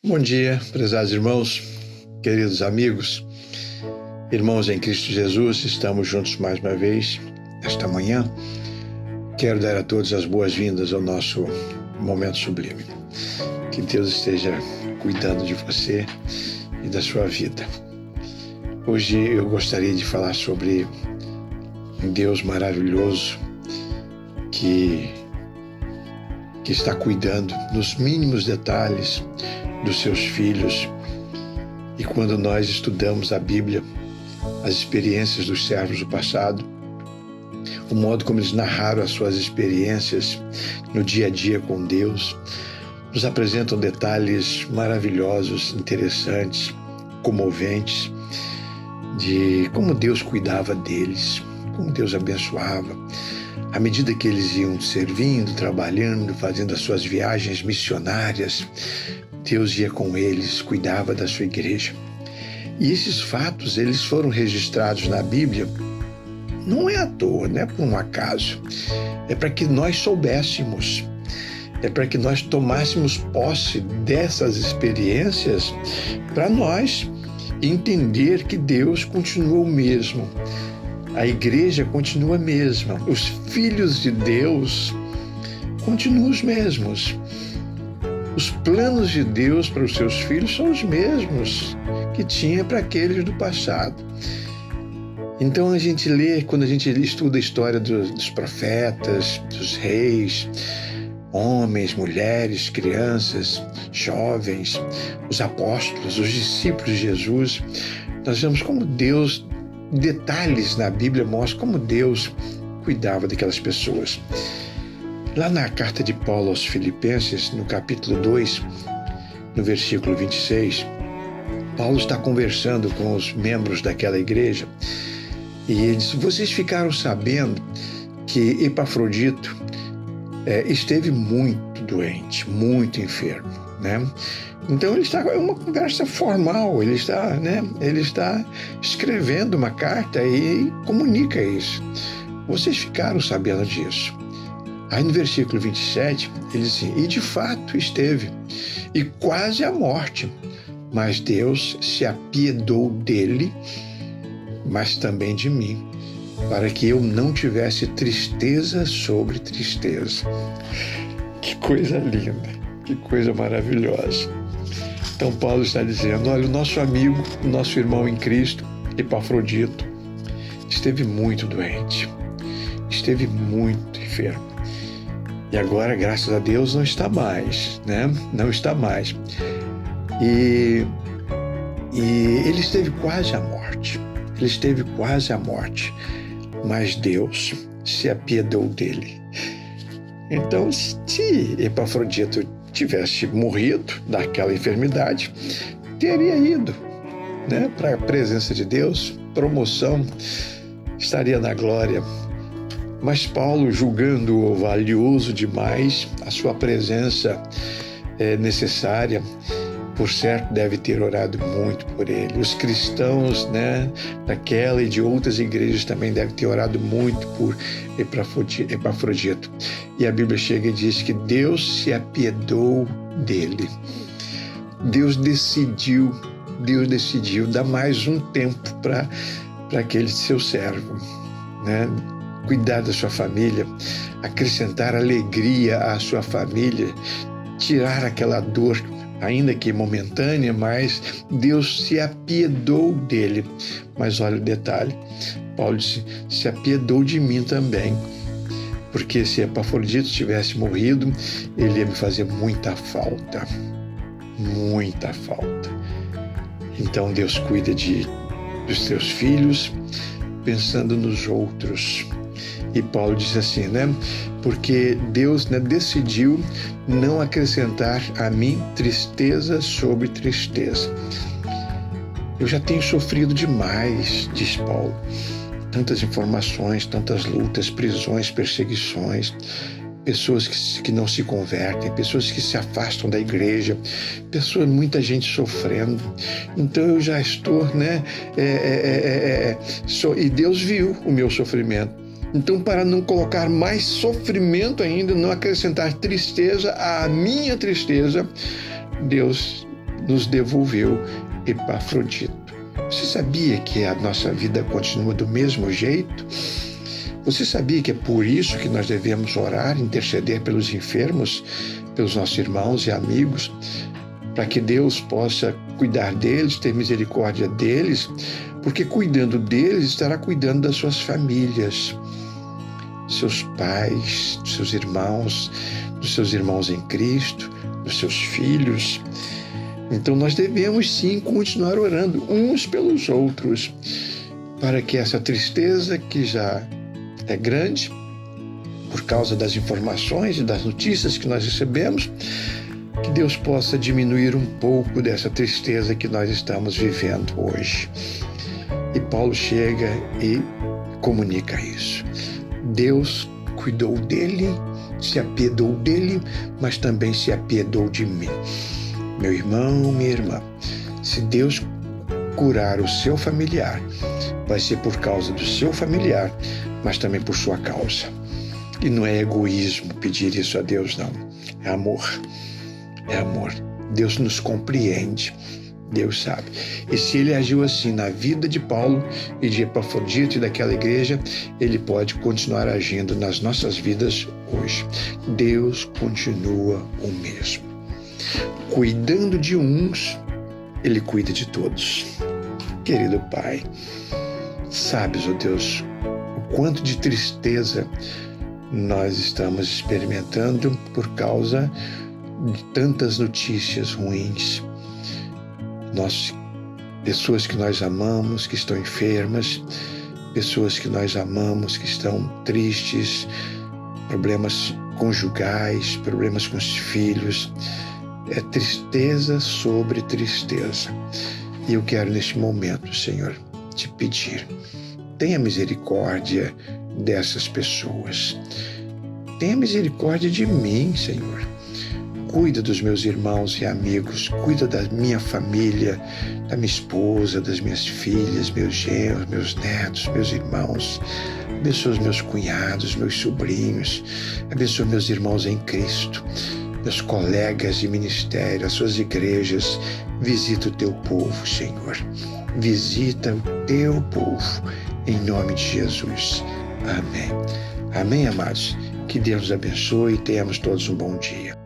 Bom dia, prezados irmãos, queridos amigos, irmãos em Cristo Jesus, estamos juntos mais uma vez esta manhã. Quero dar a todos as boas-vindas ao nosso momento sublime. Que Deus esteja cuidando de você e da sua vida. Hoje eu gostaria de falar sobre um Deus maravilhoso que está cuidando nos mínimos detalhes dos seus filhos. E quando nós estudamos a Bíblia, as experiências dos servos do passado, o modo como eles narraram as suas experiências no dia a dia com Deus, nos apresentam detalhes maravilhosos, interessantes, comoventes, de como Deus cuidava deles, como Deus abençoava. À medida que eles iam servindo, trabalhando, fazendo as suas viagens missionárias, Deus ia com eles, cuidava da sua igreja. E esses fatos, eles foram registrados na Bíblia, não é à toa, não é por um acaso. É para que nós soubéssemos, é para que nós tomássemos posse dessas experiências, para nós entender que Deus continua o mesmo. A igreja continua a mesma. Os filhos de Deus continuam os mesmos. Os planos de Deus para os seus filhos são os mesmos que tinha para aqueles do passado. Então a gente lê, quando a gente estuda a história dos profetas, dos reis, homens, mulheres, crianças, jovens, os apóstolos, os discípulos de Jesus, nós vemos como Deus, detalhes na Bíblia mostram como Deus cuidava daquelas pessoas. Lá na carta de Paulo aos Filipenses, no capítulo 2, no versículo 26, Paulo está conversando com os membros daquela igreja e ele diz: vocês ficaram sabendo que Epafrodito esteve muito doente, muito enfermo, né? Então é uma conversa formal, ele está escrevendo uma carta e comunica isso. Vocês ficaram sabendo disso. Aí no versículo 27, ele diz assim: e de fato esteve, e quase à morte, mas Deus se apiedou dele, mas também de mim, para que eu não tivesse tristeza sobre tristeza. Que coisa linda, que coisa maravilhosa. Então Paulo está dizendo: olha, o nosso amigo, o nosso irmão em Cristo, Epafrodito, esteve muito doente, esteve muito enfermo. E agora, graças a Deus, não está mais, né? Não está mais. E ele esteve quase à morte. Ele esteve quase à morte. Mas Deus se apiedou dele. Então, se Epafrodito tivesse morrido daquela enfermidade, teria ido, né, para a presença de Deus, promoção, estaria na glória. Mas Paulo, julgando-o valioso demais, a sua presença é necessária, por certo deve ter orado muito por ele. Os cristãos, né, daquela e de outras igrejas também devem ter orado muito por Epafrodito. E a Bíblia chega e diz que Deus se apiedou dele. Deus decidiu dar mais um tempo para aquele seu servo, né? Cuidar da sua família, acrescentar alegria à sua família, tirar aquela dor, ainda que momentânea, mas Deus se apiedou dele. Mas olha o detalhe, Paulo disse: se apiedou de mim também, porque se Epafrodito tivesse morrido, ele ia me fazer muita falta, muita falta. Então Deus cuida dos seus filhos, pensando nos outros. E Paulo diz assim, né? Porque Deus, né, decidiu não acrescentar a mim tristeza sobre tristeza. Eu já tenho sofrido demais, diz Paulo. Tantas informações, tantas lutas, prisões, perseguições, pessoas que não se convertem, pessoas que se afastam da igreja, muita gente sofrendo. Então eu já estou, né? E Deus viu o meu sofrimento. Então, para não colocar mais sofrimento ainda, não acrescentar tristeza à minha tristeza, Deus nos devolveu Epafrodito. Você sabia que a nossa vida continua do mesmo jeito? Você sabia que é por isso que nós devemos orar, interceder pelos enfermos, pelos nossos irmãos e amigos, para que Deus possa cuidar deles, ter misericórdia deles, porque cuidando deles estará cuidando das suas famílias, seus pais, dos seus irmãos em Cristo, dos seus filhos. Então nós devemos sim continuar orando uns pelos outros, para que essa tristeza que já é grande, por causa das informações e das notícias que nós recebemos, que Deus possa diminuir um pouco dessa tristeza que nós estamos vivendo hoje. E Paulo chega e comunica isso. Deus cuidou dele, se apiedou dele, mas também se apiedou de mim. Meu irmão, minha irmã, se Deus curar o seu familiar, vai ser por causa do seu familiar, mas também por sua causa. E não é egoísmo pedir isso a Deus, não. É amor. É amor. Deus nos compreende. Deus sabe. E se ele agiu assim na vida de Paulo e de Epafrodito e daquela igreja, ele pode continuar agindo nas nossas vidas hoje. Deus continua o mesmo. Cuidando de uns, ele cuida de todos. Querido Pai, sabes, ó Deus, o quanto de tristeza nós estamos experimentando por causa de tantas notícias ruins. Pessoas que nós amamos, que estão enfermas, pessoas que nós amamos, que estão tristes, problemas conjugais, problemas com os filhos. É tristeza sobre tristeza. E eu quero neste momento, Senhor, te pedir, tenha misericórdia dessas pessoas. Tenha misericórdia de mim, Senhor. Cuida dos meus irmãos e amigos, cuida da minha família, da minha esposa, das minhas filhas, meus genros, meus netos, meus irmãos. Abençoa os meus cunhados, meus sobrinhos. Abençoa meus irmãos em Cristo, meus colegas de ministério, as suas igrejas. Visita o teu povo, Senhor. Visita o teu povo, em nome de Jesus. Amém. Amém, amados. Que Deus nos abençoe e tenhamos todos um bom dia.